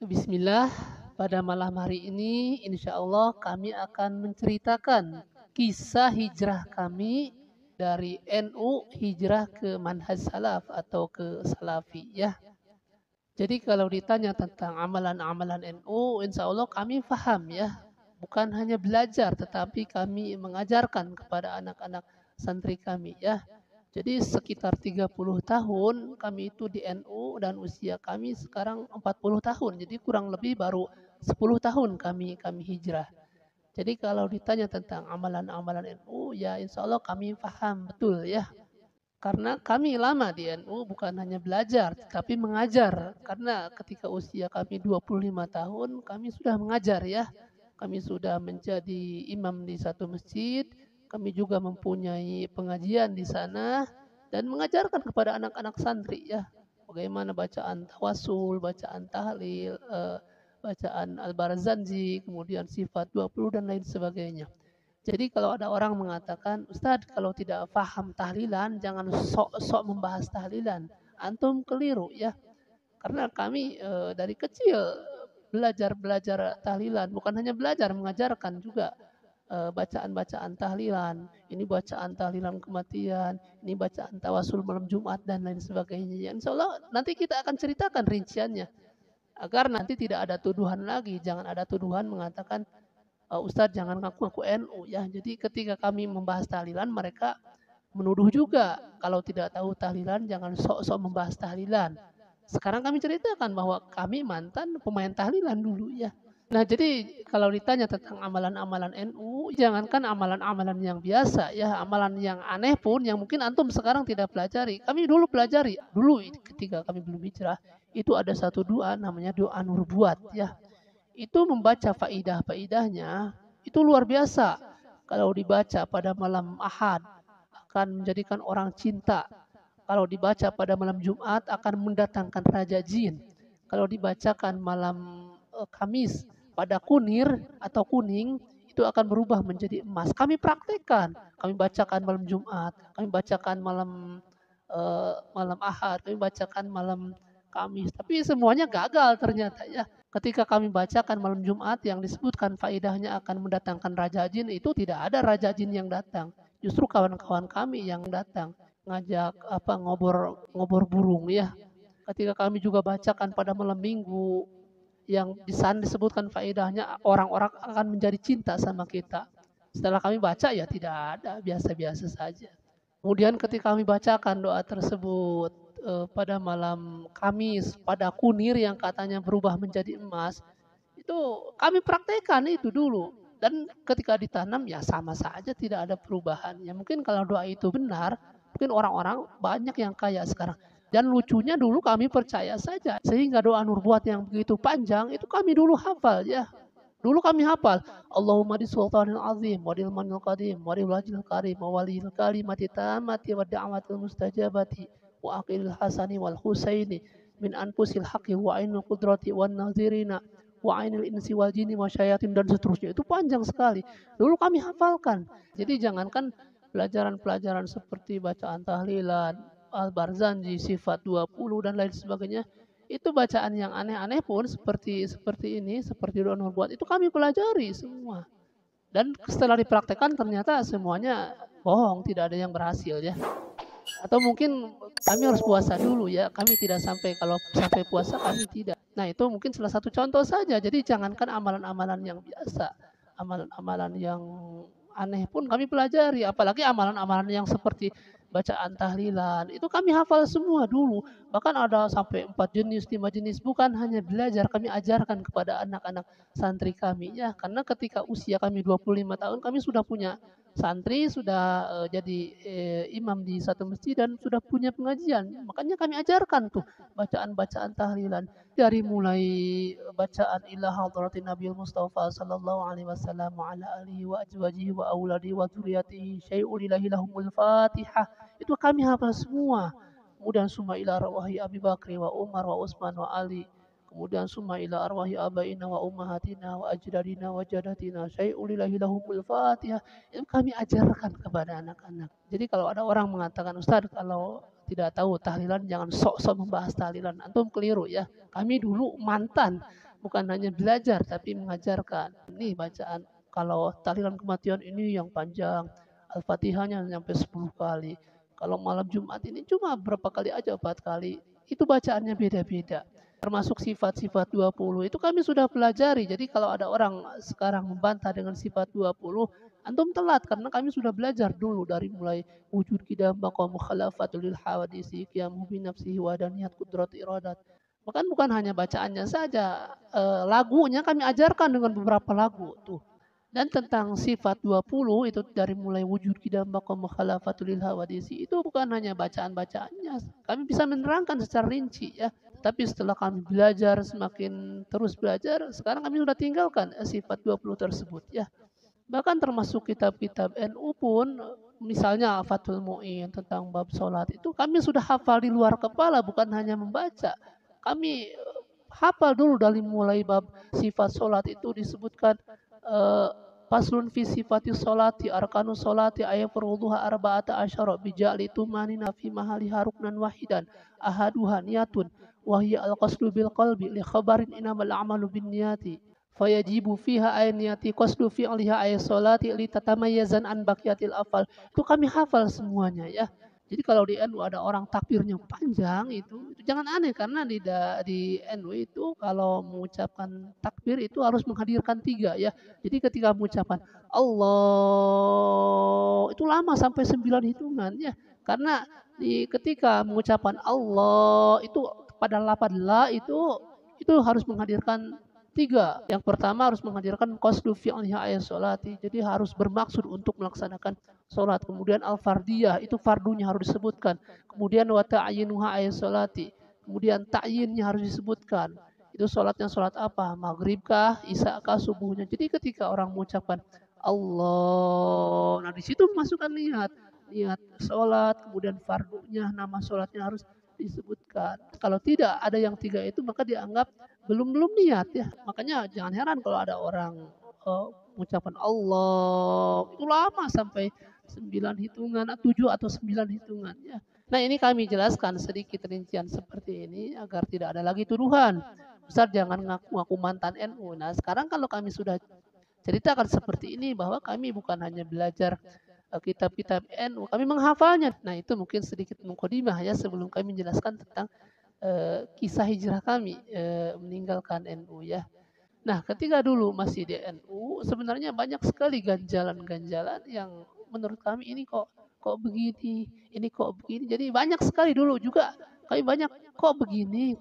Bismillah, pada malam hari ini insya Allah kami akan menceritakan kisah hijrah kami dari NU hijrah ke manhaj salaf atau ke salafi ya. Jadi kalau ditanya tentang amalan-amalan NU, insya Allah kami paham ya. Bukan hanya belajar tetapi kami mengajarkan kepada anak-anak santri kami ya. Jadi sekitar 30 tahun kami itu di NU dan usia kami sekarang 40 tahun. Jadi kurang lebih baru 10 tahun kami hijrah. Jadi kalau ditanya tentang amalan-amalan NU, ya insya Allah kami paham betul ya. Karena kami lama di NU bukan hanya belajar, tapi mengajar. Karena ketika usia kami 25 tahun, kami sudah mengajar ya. Kami sudah menjadi imam di satu masjid, kami juga mempunyai pengajian di sana, dan mengajarkan kepada anak-anak santri ya. Bagaimana bacaan tawasul, bacaan tahlil, bacaan Al-Barzanji, kemudian sifat 20 dan lain sebagainya. Jadi kalau ada orang mengatakan, Ustadz kalau tidak paham tahlilan, jangan sok-sok membahas tahlilan. Antum keliru ya. Karena kami dari kecil belajar tahlilan. Bukan hanya belajar, mengajarkan juga bacaan-bacaan tahlilan. Ini bacaan tahlilan kematian, ini bacaan tawasul malam Jumat dan lain sebagainya. Insya Allah nanti kita akan ceritakan rinciannya. Agar nanti tidak ada tuduhan lagi. Jangan ada tuduhan mengatakan, Ustadz jangan ngaku-ngaku NU ya. Jadi ketika kami membahas tahlilan mereka menuduh juga kalau tidak tahu tahlilan jangan sok-sok membahas tahlilan. Sekarang kami ceritakan bahwa kami mantan pemain tahlilan dulu ya. Nah jadi kalau ditanya tentang amalan-amalan NU, jangankan amalan-amalan yang biasa ya, amalan yang aneh pun yang mungkin antum sekarang tidak pelajari. Kami dulu pelajari, dulu ketika kami belum hijrah, itu ada satu doa namanya doa nubuat ya. Itu membaca faidah-faidahnya itu luar biasa. Kalau dibaca pada malam Ahad akan menjadikan orang cinta. Kalau dibaca pada malam Jumat akan mendatangkan raja jin. Kalau dibacakan malam Kamis pada kunir atau kuning itu akan berubah menjadi emas. Kami praktekkan. Kami bacakan malam Jumat, kami bacakan malam Ahad, kami bacakan malam Kamis. Tapi semuanya gagal ternyata ya. Ketika kami bacakan malam Jumat yang disebutkan faedahnya akan mendatangkan raja jin, itu tidak ada raja jin yang datang. Justru kawan-kawan kami yang datang ngajak ngobor burung ya. Ketika kami juga bacakan pada malam Minggu yang di sana disebutkan faedahnya orang-orang akan menjadi cinta sama kita. Setelah kami baca ya tidak ada, biasa-biasa saja. Kemudian ketika kami bacakan doa tersebut pada malam Kamis, pada kunir yang katanya berubah menjadi emas, itu kami praktekkan itu dulu. Dan ketika ditanam ya sama saja tidak ada perubahan. Ya mungkin kalau doa itu benar, mungkin orang-orang banyak yang kaya sekarang. Dan lucunya dulu kami percaya saja. Sehingga doa nubuat yang begitu panjang itu kami dulu hafal ya. Dulu kami hafal, Allahumma di sultanil azim, wa dil manil qadim, wa dil wajil karim, wa walil kalimati tamati, wa da'amatil mustajabati, wa aqilil hasani wal husaini, min anfusil haqi wa ainul qudrati wa nazirina, wa ainil insi wal jini wa syayatin, dan seterusnya. Itu panjang sekali. Dulu kami hafalkan. Jadi jangankan pelajaran-pelajaran seperti bacaan tahlilan, Al-Barzanji, sifat 20 dan lain sebagainya, itu bacaan yang aneh-aneh pun seperti ini, seperti doa nubuat itu kami pelajari semua. Dan setelah dipraktekkan ternyata semuanya bohong, tidak ada yang berhasil ya. Atau mungkin kami harus puasa dulu ya. Kami tidak sampai, kalau sampai puasa kami tidak. Nah, itu mungkin salah satu contoh saja. Jadi jangankan amalan-amalan yang biasa, amalan-amalan yang aneh pun kami pelajari, apalagi amalan-amalan yang seperti bacaan tahlilan itu kami hafal semua dulu, bahkan ada sampai 4 jenis 5 jenis. Bukan hanya belajar, kami ajarkan kepada anak-anak santri kami ya, karena ketika usia kami 25 tahun kami sudah punya santri, sudah jadi imam di satu masjid dan sudah punya pengajian. Makanya kami ajarkan tuh bacaan-bacaan tahlilan dari mulai bacaan ila hadratin Nabi Mustafa sallallahu alaihi wasallam wa ala alihi wa azwajihi wa auladihi wa dzurriyyatihi syai'un lillahi lahumul Fatihah. Itu kami hafal semua. Kemudian summa ila arwahi Abi Bakri wa Umar wa Utsman wa Ali. Kemudian summa ila arwahi abaina wa ummahatina wa ajdadina wa jadatina syai'un lillahi lahumul Fatihah. Itu kami ajarkan kepada anak-anak. Jadi kalau ada orang mengatakan, Ustaz kalau tidak tahu tahlilan jangan sok-sok membahas tahlilan. Antum keliru ya. Kami dulu mantan bukan hanya belajar tapi mengajarkan. Ini bacaan kalau tahlilan kematian ini yang panjang, Al-Fatihahnya sampai 10 kali. Kalau malam Jumat ini cuma berapa kali aja, 4 kali. Itu bacaannya beda-beda. Termasuk sifat-sifat 20 itu kami sudah pelajari. Jadi kalau ada orang sekarang membantah dengan sifat 20, antum telat karena kami sudah belajar dulu dari mulai wujud kidam baqa mukhalafatul lil hawadisi qiyamu bi nafsihi wa daniyat qudrat iradat. Bahkan bukan hanya bacaannya saja, lagunya kami ajarkan dengan beberapa lagu tuh. Dan tentang sifat 20 itu dari mulai wujud kidam baqa mukhalafatul lil hawadisi itu bukan hanya bacaan-bacaannya. Kami bisa menerangkan secara rinci ya. Tapi setelah kami belajar, semakin terus belajar, sekarang kami sudah tinggalkan sifat 20 tersebut ya. Bahkan termasuk kitab-kitab NU pun, misalnya Fathul Mu'in tentang bab sholat, itu kami sudah hafal di luar kepala, bukan hanya membaca. Kami hafal dulu dari mulai bab sifat sholat itu disebutkan paslun fi sifati sholati arkanu sholati ayat furudhuha arba'ata asyara bija'li tumanina fi mahali haruknan wahidan ahaduha niyatun wahya al-qasdu bil qalbi li khabarin inamal a'malu bin niyati fayajibu fiha ayniyati qasdu fi'liha ay sholati li tatamayyazan an baqiyatil afal. Itu kami hafal semuanya ya. Jadi kalau di NU ada orang takbirnya panjang itu jangan aneh karena di NU itu kalau mengucapkan takbir itu harus menghadirkan 3 ya. Jadi ketika mengucapkan Allah itu lama sampai 9 hitungan ya. Karena ketika mengucapkan Allah itu pada lafaz la itu harus menghadirkan 3. Yang pertama harus menghadirkan qasdu fi'liha ayat sholati. Jadi harus bermaksud untuk melaksanakan sholat. Kemudian al-fardiyah itu fardunya harus disebutkan. Kemudian wa ta'yinuha ayat sholati. Kemudian ta'yinnya harus disebutkan. Itu sholatnya sholat apa? Maghribkah, isakah, subuhnya. Jadi ketika orang mengucapkan Allah, nah di situ masukkan niat sholat, kemudian fardunya, nama sholatnya harus disebutkan. Kalau tidak ada yang 3 itu maka dianggap belum niat ya. Makanya jangan heran kalau ada orang mengucapkan Allah itu lama sampai 9 hitungan, 7 atau 9 hitungan ya. Nah ini kami jelaskan sedikit rincian seperti ini agar tidak ada lagi tuduhan. Ustaz jangan ngaku-ngaku mantan NU. Nah sekarang kalau kami sudah ceritakan seperti ini bahwa kami bukan hanya belajar kitab-kitab NU, kami menghafalnya. Nah itu mungkin sedikit mukadimah ya sebelum kami menjelaskan tentang kisah hijrah kami meninggalkan NU ya. Nah ketika dulu masih di NU sebenarnya banyak sekali ganjalan-ganjalan yang menurut kami ini kok begini, ini kok begini. Jadi banyak sekali dulu juga kami banyak kok begini.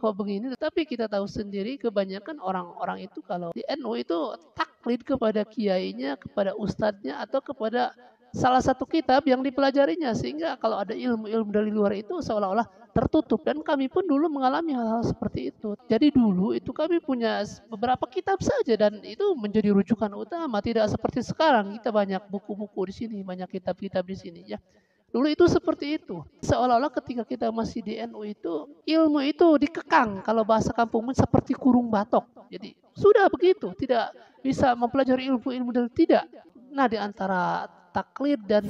Tetapi kita tahu sendiri kebanyakan orang-orang itu kalau di NU itu taklid kepada kiainya, kepada ustadznya atau kepada salah satu kitab yang dipelajarinya sehingga kalau ada ilmu-ilmu dari luar itu seolah-olah tertutup dan kami pun dulu mengalami hal-hal seperti itu. Jadi dulu itu kami punya beberapa kitab saja dan itu menjadi rujukan utama, tidak seperti sekarang kita banyak buku-buku di sini, banyak kitab-kitab di sini ya. Dulu itu seperti itu. Seolah-olah ketika kita masih di NU itu ilmu itu dikekang kalau bahasa kampung seperti kurung batok. Jadi sudah begitu, tidak bisa mempelajari ilmu-ilmu dari tidak. Nah di antara taklid dan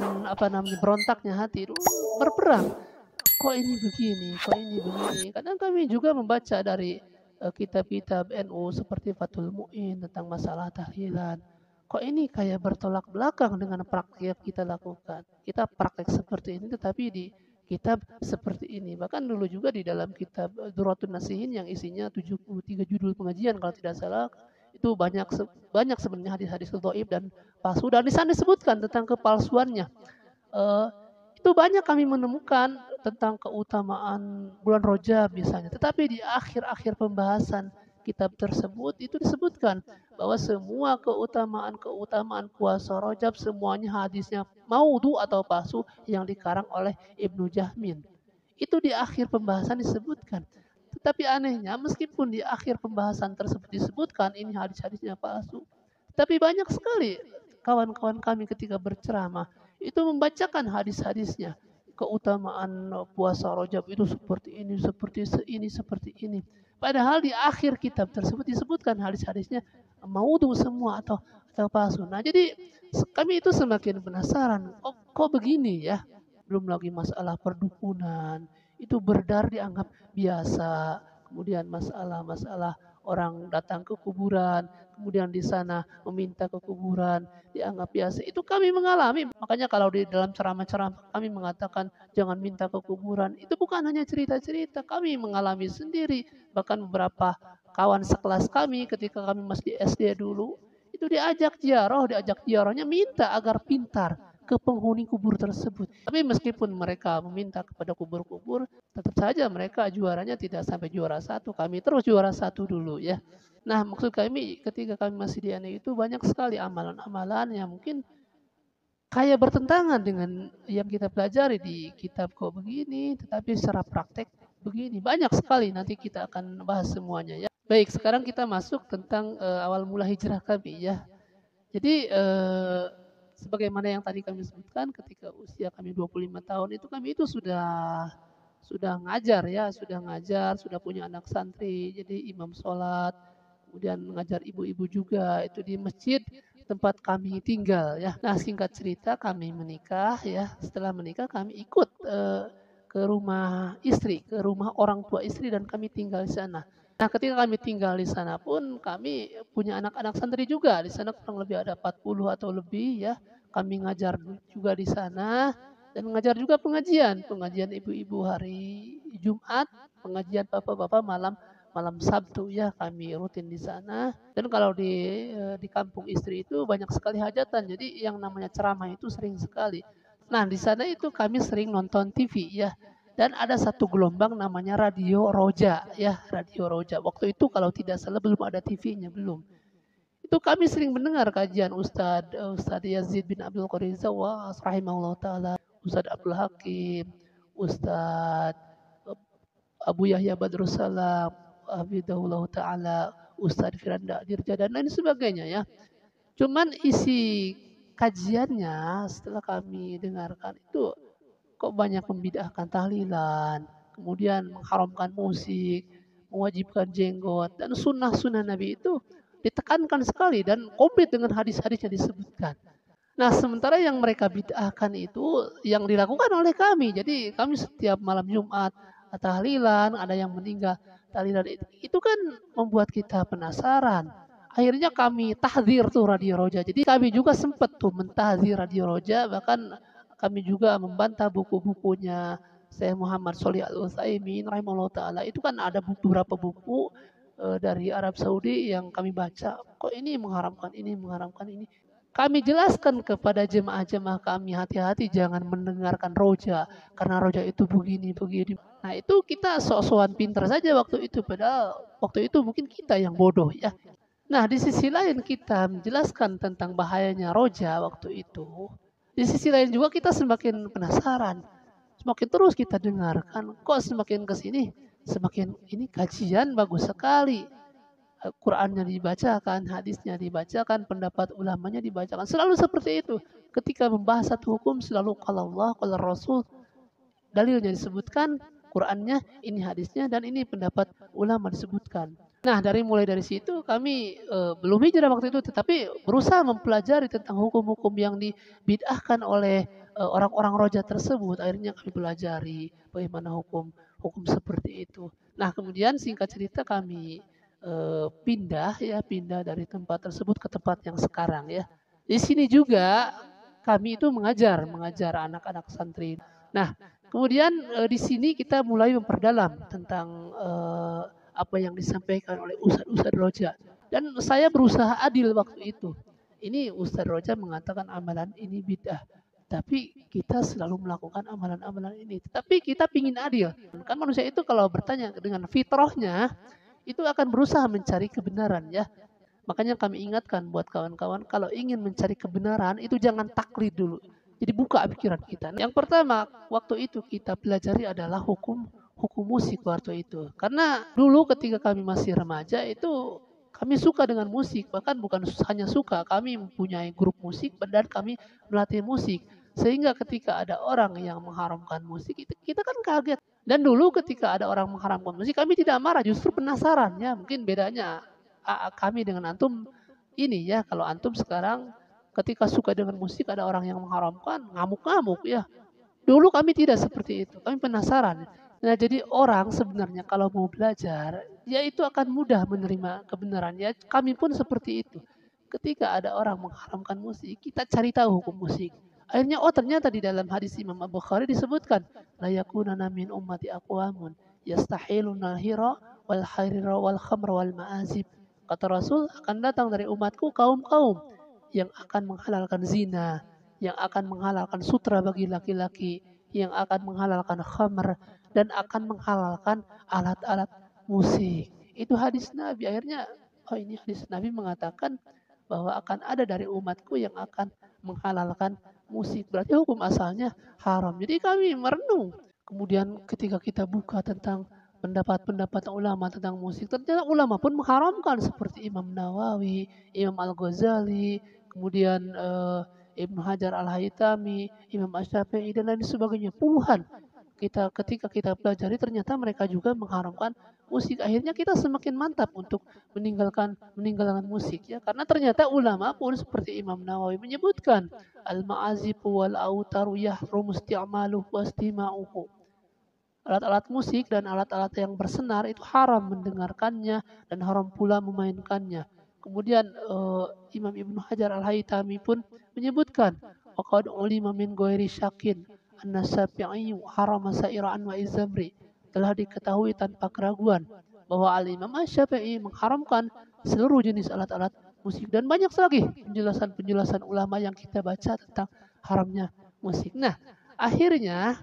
berontaknya hati itu berperang. Kok ini begini, kok ini begini. Kadang kami juga membaca dari kitab-kitab NU seperti Fathul Mu'in tentang masalah tahlilan. Kok ini kayak bertolak belakang dengan praktek yang kita lakukan. Kita praktek seperti ini tetapi di kitab seperti ini. Bahkan dulu juga di dalam kitab Duratun Nasihin yang isinya 73 judul pengajian kalau tidak salah, itu banyak sebenarnya hadis-hadis dhaif dan palsu dan di sana disebutkan tentang kepalsuannya. Itu banyak kami menemukan tentang keutamaan bulan Rajab misalnya. Tetapi di akhir-akhir pembahasan kitab tersebut itu disebutkan bahwa semua keutamaan puasa Rajab semuanya hadisnya maudhu atau palsu yang dikarang oleh Ibnu Jahmin. Itu di akhir pembahasan disebutkan. Tetapi anehnya meskipun di akhir pembahasan tersebut disebutkan ini hadis-hadisnya palsu, tapi banyak sekali kawan-kawan kami ketika berceramah itu membacakan hadis-hadisnya. Keutamaan puasa Rajab itu seperti ini, seperti ini. Padahal di akhir kitab tersebut disebutkan hadis-hadisnya maudhu semua atau palsu. Nah jadi kami itu semakin penasaran, kok begini ya? Belum lagi masalah perdukunan, itu berdar dianggap biasa. Kemudian masalah orang datang ke kuburan, kemudian di sana meminta ke kuburan, dianggap biasa. Itu kami mengalami. Makanya kalau di dalam ceramah-ceramah kami mengatakan jangan minta ke kuburan. Itu bukan hanya cerita-cerita, kami mengalami sendiri. Bahkan beberapa kawan sekelas kami ketika kami masih SD dulu, itu diajak ziarahnya minta agar pintar ke penghuni kubur tersebut. Tapi meskipun mereka meminta kepada kubur-kubur, tetap saja mereka juaranya tidak sampai juara satu. Kami terus juara satu dulu ya. Nah, maksud kami ketika kami masih di NU itu banyak sekali amalan-amalan yang mungkin kayak bertentangan dengan yang kita pelajari di kitab kok begini, tetapi secara praktek begini. Banyak sekali, nanti kita akan bahas semuanya ya. Baik, sekarang kita masuk tentang awal mula hijrah kami ya. Jadi sebagaimana yang tadi kami sebutkan, ketika usia kami 25 tahun itu kami itu sudah ngajar ya, sudah punya anak santri, jadi imam sholat, kemudian mengajar ibu-ibu juga itu di masjid tempat kami tinggal ya. Nah, singkat cerita kami menikah ya. Setelah menikah kami ikut ke rumah istri, ke rumah orang tua istri dan kami tinggal di sana. Nah, ketika kami tinggal di sana pun kami punya anak-anak santri juga. Di sana kurang lebih ada 40 atau lebih ya. Kami ngajar juga di sana dan mengajar juga pengajian ibu-ibu hari Jumat, pengajian bapak-bapak malam Sabtu ya, kami rutin di sana. Dan kalau di kampung istri itu banyak sekali hajatan. Jadi yang namanya ceramah itu sering sekali. Nah, di sana itu kami sering nonton TV ya. Dan ada satu gelombang namanya Radio Roja ya, Radio Roja. Waktu itu kalau tidak salah belum ada TV-nya, belum. Itu kami sering mendengar kajian Ustadz Yazid bin Abdul Qadir Zawas rahimahullah taala, Ustadz Abdul Hakim, Ustadz Abu Yahya Badrussalam, Hafidahullah taala, Ustadz Firanda Dirja dan lain sebagainya ya. Cuman isi kajiannya setelah kami dengarkan itu kok banyak membid'ahkan tahlilan, kemudian mengharamkan musik, mewajibkan jenggot, dan sunnah-sunnah Nabi itu ditekankan sekali dan komplit dengan hadis-hadisnya disebutkan. Nah, sementara yang mereka bid'ahkan itu yang dilakukan oleh kami. Jadi kami setiap malam Jumat tahlilan, ada yang meninggal tahlilan itu kan membuat kita penasaran. Akhirnya kami tahzir tuh Radio Roja. Jadi kami juga sempat tuh mentahzir Radio Roja, bahkan kami juga membantah buku-bukunya Syekh Muhammad Shalih Al Utsaimin rahimahullah taala. Itu kan ada beberapa buku dari Arab Saudi yang kami baca. Kok ini mengharamkan ini, mengharamkan ini. Kami jelaskan kepada jemaah-jemaah kami, hati-hati jangan mendengarkan roja karena roja itu begini. Nah, itu kita sok-sokan pintar saja waktu itu, padahal waktu itu mungkin kita yang bodoh ya. Nah, di sisi lain kita menjelaskan tentang bahayanya roja waktu itu. Di sisi lain juga kita semakin penasaran. Semakin terus kita dengarkan, kok semakin ke sini, semakin ini kajian bagus sekali. Qurannya dibacakan, hadisnya dibacakan, pendapat ulamanya dibacakan. Selalu seperti itu. Ketika membahas satu hukum selalu qala Allah, qala Rasul. Dalilnya disebutkan, Qurannya, ini hadisnya, dan ini pendapat ulama disebutkan. Nah, mulai dari situ kami belum hijrah waktu itu, tetapi berusaha mempelajari tentang hukum-hukum yang dibid'ahkan oleh orang-orang roja tersebut. Akhirnya kami pelajari bagaimana hukum seperti itu. Nah, kemudian singkat cerita kami pindah dari tempat tersebut ke tempat yang sekarang ya. Di sini juga kami itu mengajar anak-anak santri. Nah, kemudian di sini kita mulai memperdalam tentang apa yang disampaikan oleh Ustadz Roja. Dan saya berusaha adil waktu itu. Ini Ustadz Roja mengatakan amalan ini bid'ah. Tapi kita selalu melakukan amalan-amalan ini. Tapi kita ingin adil. Kan manusia itu kalau bertanya dengan fitrahnya, itu akan berusaha mencari kebenaran ya. Makanya kami ingatkan buat kawan-kawan, kalau ingin mencari kebenaran itu jangan taklid dulu. Jadi buka pikiran kita. Yang pertama, waktu itu kita pelajari adalah hukum musik waktu itu. Karena dulu ketika kami masih remaja itu kami suka dengan musik. Bahkan bukan hanya suka, kami mempunyai grup musik dan kami melatih musik. Sehingga ketika ada orang yang mengharamkan musik, itu kita kan kaget. Dan dulu ketika ada orang mengharamkan musik, kami tidak marah, justru penasaran ya. Mungkin bedanya kami dengan antum ini ya. Kalau antum sekarang ketika suka dengan musik ada orang yang mengharamkan, ngamuk-ngamuk ya. Dulu kami tidak seperti itu, kami penasaran. Nah, jadi orang sebenarnya kalau mau belajar, ya itu akan mudah menerima kebenaran. Ya, kami pun seperti itu. Ketika ada orang mengharamkan musik, kita cari tahu hukum musik. Akhirnya, oh ternyata di dalam hadis Imam Abu Bukhari disebutkan, la yakunana min ummati aqwamun yastahiluna al-hira wal harira wal khamra wal ma'azib. Kata Rasul, akan datang dari umatku kaum-kaum yang akan menghalalkan zina, yang akan menghalalkan sutra bagi laki-laki, yang akan menghalalkan khamr, dan akan menghalalkan alat-alat musik. Itu hadis Nabi. Akhirnya, oh ini hadis Nabi mengatakan bahwa akan ada dari umatku yang akan menghalalkan musik. Berarti hukum asalnya haram. Jadi kami merenung. Kemudian ketika kita buka tentang pendapat-pendapat ulama tentang musik, ternyata ulama pun mengharamkan seperti Imam Nawawi, Imam Al-Ghazali, kemudian Ibnu Hajar Al-Haytami, Imam Asy-Syafi'i dan lain sebagainya. Puluhan ketika kita pelajari ternyata mereka juga mengharamkan musik. Akhirnya kita semakin mantap untuk meninggalkan musik ya, karena ternyata ulama pun seperti Imam Nawawi menyebutkan al-ma'azif wal autaru yahrum isti'maluhu wa istima'uhu. Alat-alat musik dan alat-alat yang bersenar itu haram mendengarkannya dan haram pula memainkannya. Kemudian Imam Ibnu Hajar Al-Haytami pun menyebutkan waqad ulima min ghairi syakin anna syafi'i haram sa'ira anwa izamri. Telah diketahui tanpa keraguan bahwa Al-Imam Asy-Syafi'i mengharamkan seluruh jenis alat-alat musik dan banyak lagi penjelasan-penjelasan ulama yang kita baca tentang haramnya musik. Nah, akhirnya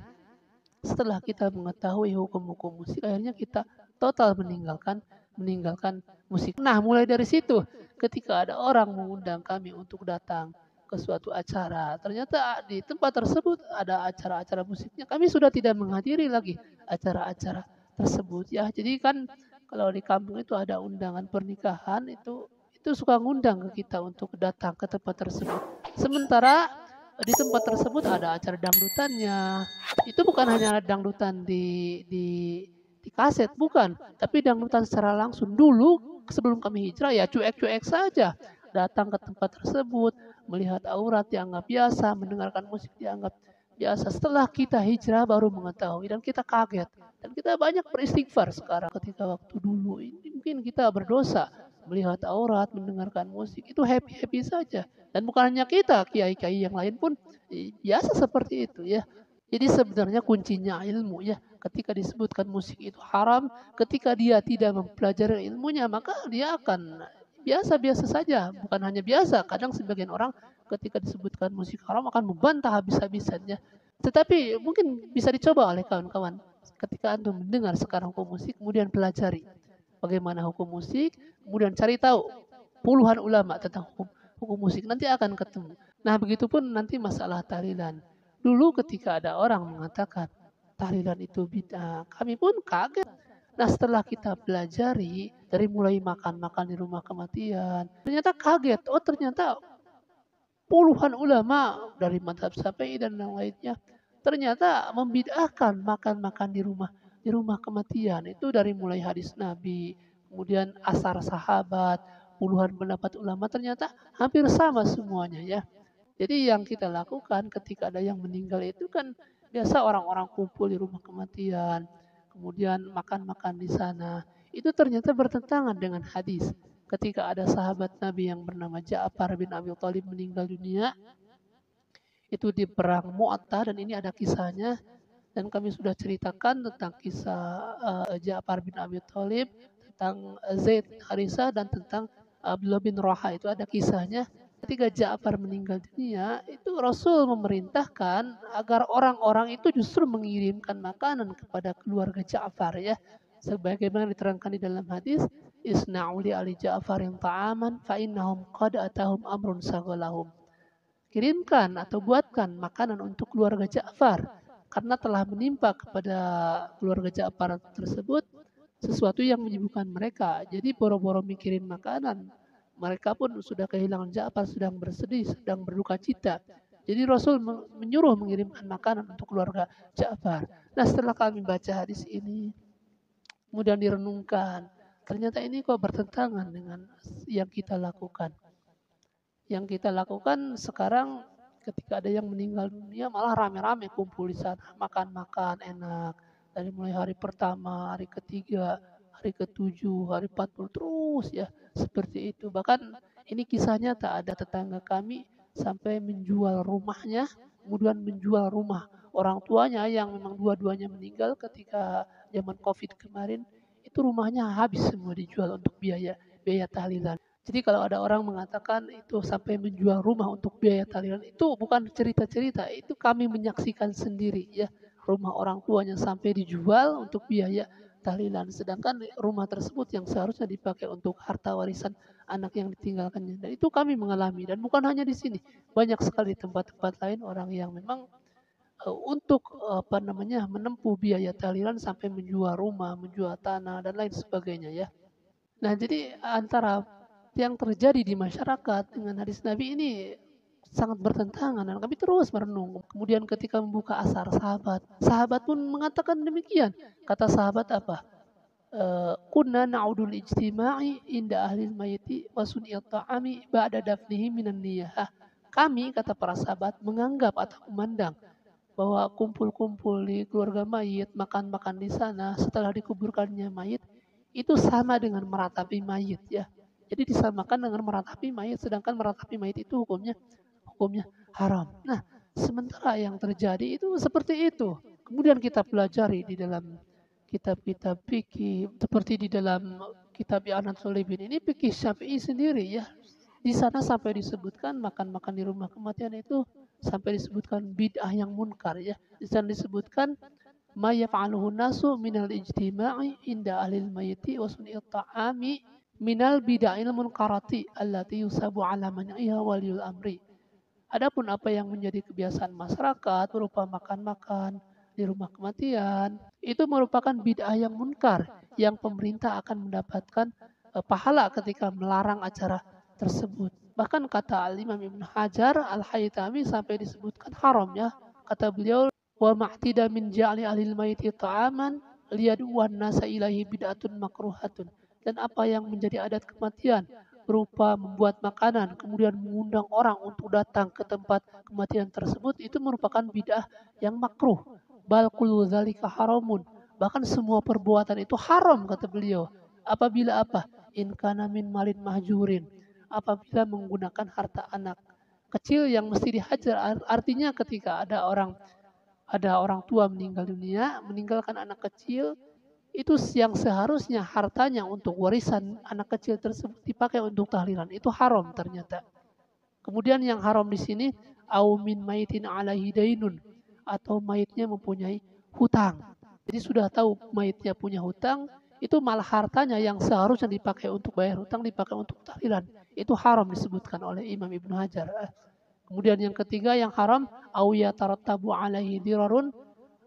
setelah kita mengetahui hukum-hukum musik, akhirnya kita total meninggalkan musik. Nah, mulai dari situ, ketika ada orang mengundang kami untuk datang ke suatu acara, ternyata di tempat tersebut ada acara-acara musiknya, kami sudah tidak menghadiri lagi acara-acara tersebut ya. Jadi kan kalau di kampung itu ada undangan pernikahan itu suka ngundang ke kita untuk datang ke tempat tersebut. Sementara di tempat tersebut ada acara dangdutannya, itu bukan hanya dangdutan di kaset, bukan, tapi dangdutan secara langsung. Dulu sebelum kami hijrah ya cuek-cuek saja, datang ke tempat tersebut, melihat aurat dianggap biasa, mendengarkan musik dianggap biasa. Setelah kita hijrah baru mengetahui dan kita kaget dan kita banyak beristighfar sekarang. Ketika waktu dulu ini mungkin kita berdosa melihat aurat, mendengarkan musik itu happy-happy saja. Dan bukan hanya kita, kiai-kiai yang lain pun biasa seperti itu ya. Jadi sebenarnya kuncinya ilmu ya. Ketika disebutkan musik itu haram, ketika dia tidak mempelajari ilmunya, maka dia akan biasa-biasa saja. Bukan hanya biasa, kadang sebagian orang ketika disebutkan musik haram akan membantah habis-habisannya. Tetapi mungkin bisa dicoba oleh kawan-kawan. Ketika Anda mendengar sekarang hukum musik, kemudian pelajari bagaimana hukum musik, kemudian cari tahu puluhan ulama tentang hukum musik, nanti akan ketemu. Nah, begitupun nanti masalah tahlilan. Dulu ketika ada orang mengatakan tahlilan itu bid'ah, kami pun kaget. Nah, setelah kita pelajari dari mulai makan-makan di rumah kematian, ternyata kaget. Oh, ternyata puluhan ulama dari mazhab Syafi'i dan yang lainnya ternyata membid'ahkan makan-makan di rumah kematian. Itu dari mulai hadis Nabi, kemudian asar sahabat, puluhan pendapat ulama ternyata hampir sama semuanya ya. Jadi yang kita lakukan ketika ada yang meninggal itu kan biasa orang-orang kumpul di rumah kematian, kemudian makan-makan di sana. Itu ternyata bertentangan dengan hadis. Ketika ada sahabat Nabi yang bernama Ja'far bin Abi Thalib meninggal dunia, itu di perang Mu'attah dan ini ada kisahnya dan kami sudah ceritakan tentang kisah Ja'far bin Abi Thalib, tentang Zaid bin Harisah dan tentang Abdullah bin Rawaha, itu ada kisahnya. Ketika Ja'far meninggal dunia, itu Rasul memerintahkan agar orang-orang itu justru mengirimkan makanan kepada keluarga Ja'far ya. Sebagaimana diterangkan di dalam hadis, Isna'u li ali Ja'farin ta'aman fa innahum qad atahum amrun saghalahum. Kirimkan atau buatkan makanan untuk keluarga Ja'far karena telah menimpa kepada keluarga Ja'far tersebut sesuatu yang menyibukkan mereka. Jadi boro-boro mikirin makanan, mereka pun sudah kehilangan Ja'far, sedang bersedih, sedang berduka cita. Jadi Rasul menyuruh mengirimkan makanan untuk keluarga Ja'far. Nah, setelah kami baca hadis ini, kemudian direnungkan, ternyata ini kok bertentangan dengan yang kita lakukan. Yang kita lakukan sekarang ketika ada yang meninggal dunia malah rame-rame kumpul di sana, makan-makan enak, Dari mulai hari pertama, hari ketiga, hari ketujuh, hari 40 terus ya seperti itu. Bahkan ini kisahnya tak ada tetangga kami sampai menjual rumahnya, kemudian menjual rumah orang tuanya yang memang dua-duanya meninggal ketika zaman Covid kemarin. Itu rumahnya habis semua dijual untuk biaya biaya tahlilan. Jadi kalau ada orang mengatakan itu sampai menjual rumah untuk biaya tahlilan, itu bukan cerita-cerita, itu kami menyaksikan sendiri ya. Rumah orang tuanya sampai dijual untuk biaya tahlilan. Sedangkan rumah tersebut yang seharusnya dipakai untuk harta warisan anak yang ditinggalkannya. Dan itu kami mengalami dan bukan hanya di sini. Banyak sekali tempat-tempat lain orang yang memang untuk apa namanya menempuh biaya tahlilan sampai menjual rumah, menjual tanah dan lain sebagainya ya. Nah, jadi antara yang terjadi di masyarakat dengan hadis Nabi ini sangat bertentangan dan kami terus merenung. Kemudian ketika membuka asar sahabat, sahabat pun mengatakan demikian. Kata sahabat apa? Kunna na'udul ijtima'i inda ahli mayiti wa sun'iyat ta'ami ba'da dafnihi minan niyah. Kami, kata para sahabat, menganggap atau memandang bahwa kumpul-kumpul di keluarga mayit, makan-makan di sana setelah dikuburkannya mayit, itu sama dengan meratapi mayit ya. Jadi disamakan dengan meratapi mayit, sedangkan meratapi mayit itu hukumnya haram. Nah, sementara yang terjadi itu seperti itu. Kemudian kita pelajari di dalam kitab-kitab fikih seperti di dalam kitab I'anat Talibin ini fikih Syafi'i sendiri ya. Di sana sampai disebutkan makan-makan di rumah kematian itu sampai disebutkan bid'ah yang munkar ya. Di sana disebutkan ma yaf'aluhu nasu minal ijtima'i inda ahlil mayyiti wa sun'i'at ta'ami minal bid'ahil munkarati allati yusabu ala man'iha waliyul amri. Adapun apa yang menjadi kebiasaan masyarakat berupa makan-makan di rumah kematian, itu merupakan bid'ah yang munkar yang pemerintah akan mendapatkan pahala ketika melarang acara tersebut. Bahkan kata Al-Imam Ibn Hajar Al-Haytami sampai disebutkan haram ya. Kata beliau, wa ma'tida min ja'li ahlil maiti ta'aman liyaduwan nasa ilahi bid'atun makruhatun. Dan apa yang menjadi adat kematian berupa membuat makanan, kemudian mengundang orang untuk datang ke tempat kematian tersebut, itu merupakan bid'ah yang makruh. Bal kullu dzalika haramun. Bahkan semua perbuatan itu haram kata beliau. Apabila apa? In kana min malin mahjurin. Apabila menggunakan harta anak kecil yang mesti dihajar. Artinya ketika ada orang tua meninggal dunia, meninggalkan anak kecil, itu yang seharusnya hartanya untuk warisan anak kecil tersebut dipakai untuk tahlilan. Itu haram ternyata. Kemudian yang haram di sini au min maitin alaihi dainun, atau mayitnya mempunyai hutang. Jadi sudah tahu mayitnya punya hutang, itu malah hartanya yang seharusnya dipakai untuk bayar hutang dipakai untuk tahlilan. Itu haram disebutkan oleh Imam Ibnu Hajar. Kemudian yang ketiga yang haram au yatarattabu alaihi dirarun,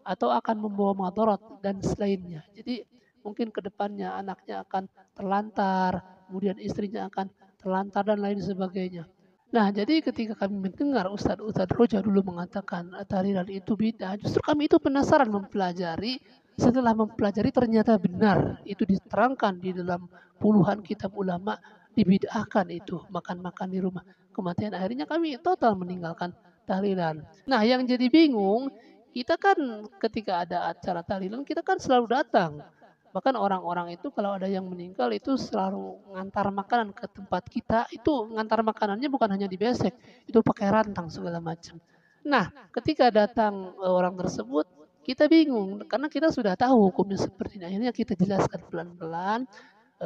atau akan membawa madarat dan selainnya. Jadi mungkin ke depannya anaknya akan terlantar, kemudian istrinya akan terlantar dan lain sebagainya. Nah, jadi ketika kami mendengar Ustadz Roja dulu mengatakan tahlilan itu bid'ah, justru kami itu penasaran mempelajari. Setelah mempelajari ternyata benar itu diterangkan di dalam puluhan kitab ulama dibid'ahkan itu makan-makan di rumah kematian. Akhirnya kami total meninggalkan tahlilan. Nah, yang jadi bingung, kita kan ketika ada acara tahlilan kita kan selalu datang. Bahkan orang-orang itu kalau ada yang meninggal itu selalu ngantar makanan ke tempat kita. Itu ngantar makanannya bukan hanya dibesek, itu pakai rantang segala macam. Nah, ketika datang orang tersebut, kita bingung karena kita sudah tahu hukumnya seperti ini. Akhirnya kita jelaskan pelan-pelan.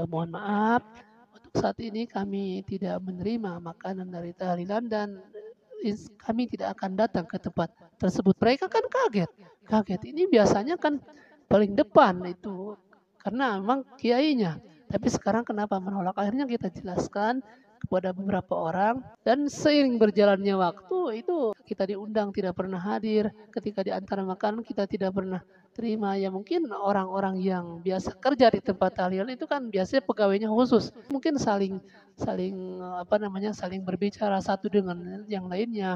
Mohon maaf, untuk saat ini kami tidak menerima makanan dari tahlilan dan kami tidak akan datang ke tempat tersebut. Mereka kan kaget. Ini biasanya kan paling depan itu karena memang kiainya. Tapi sekarang kenapa menolak? Akhirnya kita jelaskan kepada beberapa orang dan seiring berjalannya waktu itu kita diundang tidak pernah hadir. Ketika diantar makan kita tidak pernah terima. Ya mungkin orang-orang yang biasa kerja di tempat tahlilan itu kan biasanya pegawainya khusus. Mungkin saling saling berbicara satu dengan yang lainnya.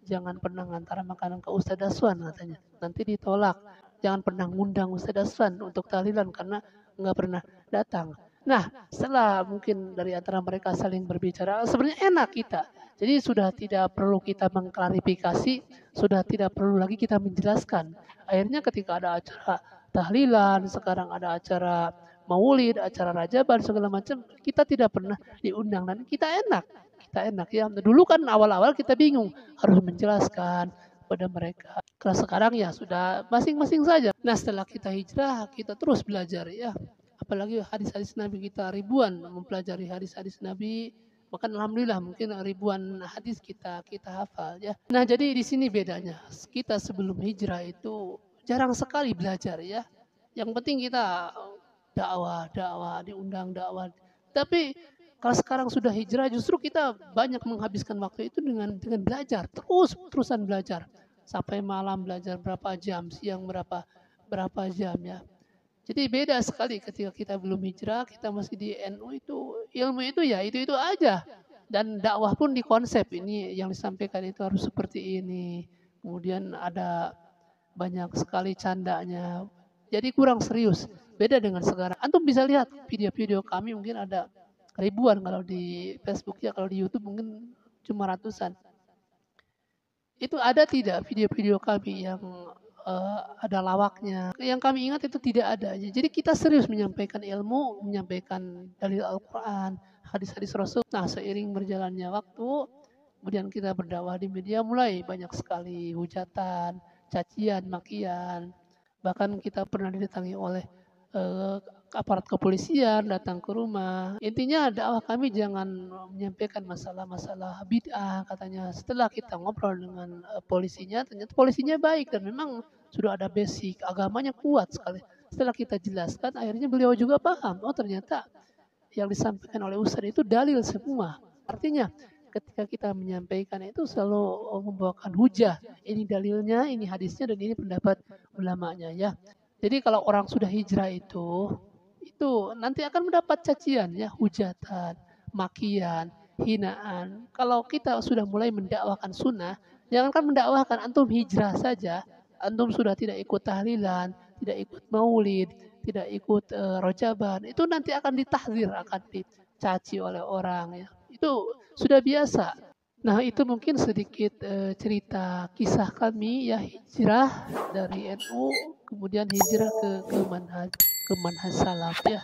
Jangan pernah ngantar makanan ke Ustadz Aswan katanya. Nanti ditolak. Jangan pernah ngundang Ustadz Aswan untuk tahlilan karena nggak pernah datang. Nah, setelah mungkin dari antara mereka saling berbicara, sebenarnya enak kita. Jadi sudah tidak perlu kita mengklarifikasi, sudah tidak perlu lagi kita menjelaskan. Akhirnya ketika ada acara tahlilan, sekarang ada acara maulid, acara rajaban segala macam, kita tidak pernah diundang dan kita enak ya. Dulu kan awal-awal kita bingung harus menjelaskan pada mereka. Kalau sekarang ya sudah masing-masing saja. Nah setelah kita hijrah, kita terus belajar ya. Apalagi hadis-hadis Nabi, kita ribuan mempelajari hadis-hadis Nabi. Bahkan alhamdulillah mungkin ribuan hadis kita hafal ya. Nah, jadi di sini bedanya. Kita sebelum hijrah itu jarang sekali belajar ya. Yang penting kita dakwah, diundang dakwah. Tapi kalau sekarang sudah hijrah, justru kita banyak menghabiskan waktu itu dengan belajar, terusan belajar. Sampai malam belajar berapa jam, siang berapa jam ya. Jadi beda sekali ketika kita belum hijrah, kita masih di NU, itu ilmu itu ya itu aja. Dan dakwah pun di konsep ini yang disampaikan itu harus seperti ini. Kemudian ada banyak sekali candanya. Jadi kurang serius. Beda dengan sekarang. Antum bisa lihat video-video kami, mungkin ada ribuan kalau di Facebook ya, kalau di YouTube mungkin cuma ratusan. Itu ada tidak video-video kami yang ada lawaknya? Yang kami ingat itu tidak ada. Jadi kita serius menyampaikan ilmu, menyampaikan dalil Al-Quran, hadis-hadis Rasul. Nah, seiring berjalannya waktu, kemudian kita berdakwah di media, mulai banyak sekali hujatan, cacian, makian. Bahkan kita pernah didatangi oleh aparat kepolisian datang ke rumah. Intinya dakwah kami jangan menyampaikan masalah-masalah bid'ah katanya. Setelah kita ngobrol dengan polisinya, ternyata polisinya baik dan memang sudah ada basic agamanya kuat sekali. Setelah kita jelaskan, akhirnya beliau juga paham. Oh ternyata yang disampaikan oleh Ustadz itu dalil semua. Artinya ketika kita menyampaikan itu selalu membawakan hujah. Ini dalilnya, ini hadisnya, dan ini pendapat ulamanya ya. Jadi kalau orang sudah hijrah itu nanti akan mendapat cacian ya, hujatan, makian, hinaan. Kalau kita sudah mulai mendakwakan sunnah, jangankan mendakwakan, antum hijrah saja, antum sudah tidak ikut tahlilan, tidak ikut maulid, tidak ikut rojaban, itu nanti akan ditahzir, akan dicaci oleh orang ya. Itu sudah biasa. Nah itu mungkin sedikit cerita kisah kami ya, hijrah dari NU kemudian hijrah ke manhaj salaf ya.